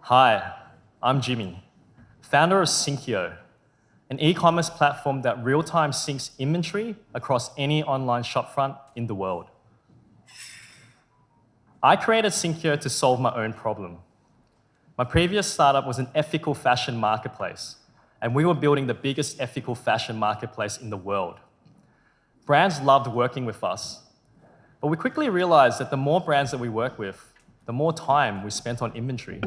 Hi, I'm Jimmy, founder of Syncio, an e-commerce platform that real-time syncs inventory across any online shopfront in the world. I created Syncio to solve my own problem. My previous startup was an ethical fashion marketplace, and we were building the biggest ethical fashion marketplace in the world. Brands loved working with us, but we quickly realized that the more brands that we work with, the more time we spent on inventory.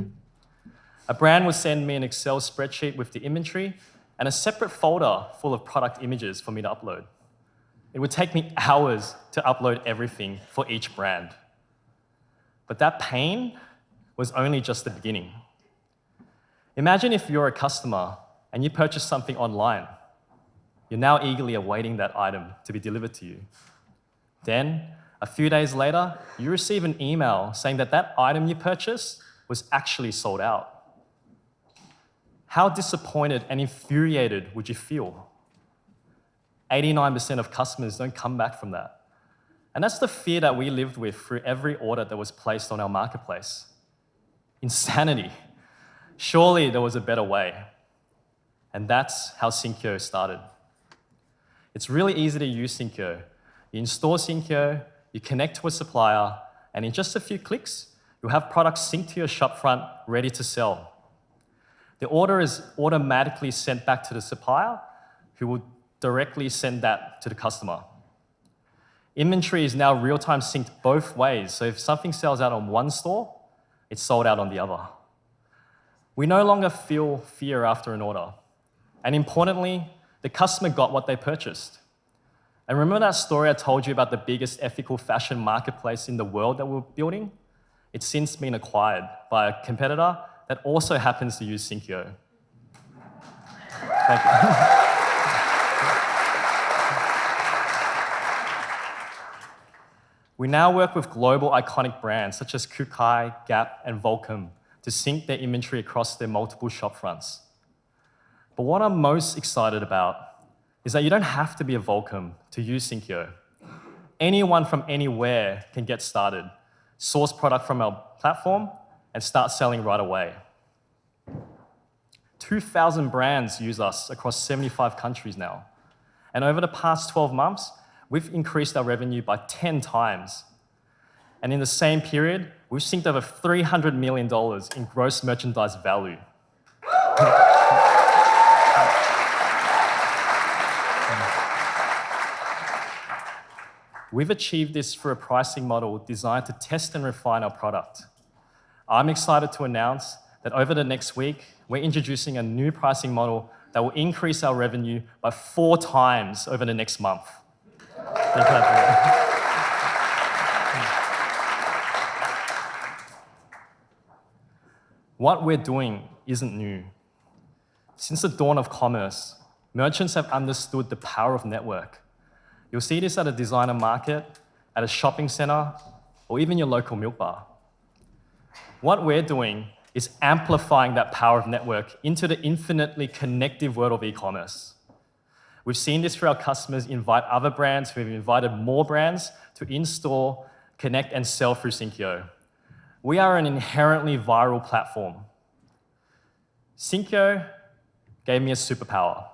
A brand would send me an Excel spreadsheet with the inventory and a separate folder full of product images for me to upload. It would take me hours to upload everything for each brand. But that pain was only just the beginning. Imagine if you're a customer and you purchase something online. You're now eagerly awaiting that item to be delivered to you. Then, a few days later, you receive an email saying that that item you purchased was actually sold out. How disappointed and infuriated would you feel? 89% of customers don't come back from that. And that's the fear that we lived with through every order that was placed on our marketplace. Insanity. Surely there was a better way. And that's how Syncio started. It's really easy to use Syncio. You install Syncio, you connect to a supplier, and in just a few clicks, you'll have products synced to your shopfront ready to sell. The order is automatically sent back to the supplier, who will directly send that to the customer. Inventory is now real-time synced both ways, so if something sells out on one store, it's sold out on the other. We no longer feel fear after an order. And importantly, the customer got what they purchased. And remember that story I told you about the biggest ethical fashion marketplace in the world that we're building? It's since been acquired by a competitor that also happens to use Syncio. Thank you. We now work with global iconic brands such as Kukai, Gap, and Volcom to sync their inventory across their multiple shopfronts. But what I'm most excited about is that you don't have to be a Volcom to use Syncio. Anyone from anywhere can get started, source product from our platform, and start selling right away. 2,000 brands use us across 75 countries now. And over the past 12 months, we've increased our revenue by 10 times. And in the same period, we've synced over $300 million in gross merchandise value. We've achieved this through a pricing model designed to test and refine our product. I'm excited to announce that over the next week, we're introducing a new pricing model that will increase our revenue by 4 times over the next month. What we're doing isn't new. Since the dawn of commerce, merchants have understood the power of network. You'll see this at a designer market, at a shopping center, or even your local milk bar. What we're doing is amplifying that power of network into the infinitely connective world of e-commerce. We've seen this for our customers invite other brands, we've invited more brands to install, connect, and sell through Syncio. We are an inherently viral platform. Syncio gave me a superpower.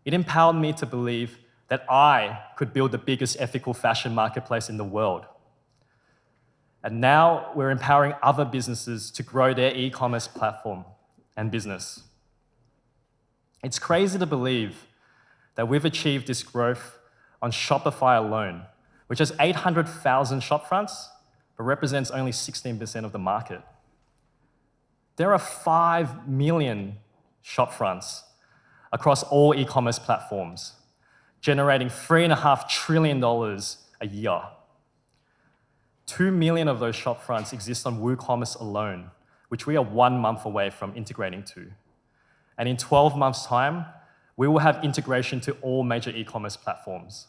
It empowered me to believe that I could build the biggest ethical fashion marketplace in the world. And now we're empowering other businesses to grow their e-commerce platform and business. It's crazy to believe that we've achieved this growth on Shopify alone, which has 800,000 shopfronts, but represents only 16% of the market. There are 5 million shopfronts across all e-commerce platforms, generating $3.5 trillion a year. 2 million of those shopfronts exist on WooCommerce alone, which we are 1 month away from integrating to. And in 12 months' time, we will have integration to all major e-commerce platforms.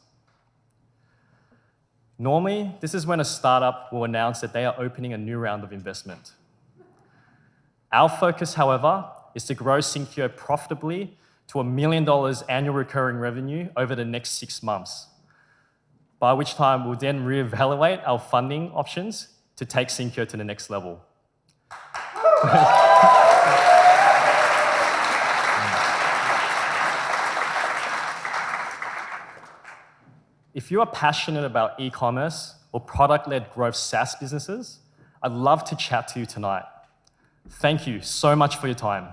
Normally, this is when a startup will announce that they are opening a new round of investment. Our focus, however, is to grow Syncio profitably to $1 million annual recurring revenue over the next 6 months, by which time we'll then reevaluate our funding options to take Syncio to the next level. If you are passionate about e-commerce or product-led growth SaaS businesses, I'd love to chat to you tonight. Thank you so much for your time.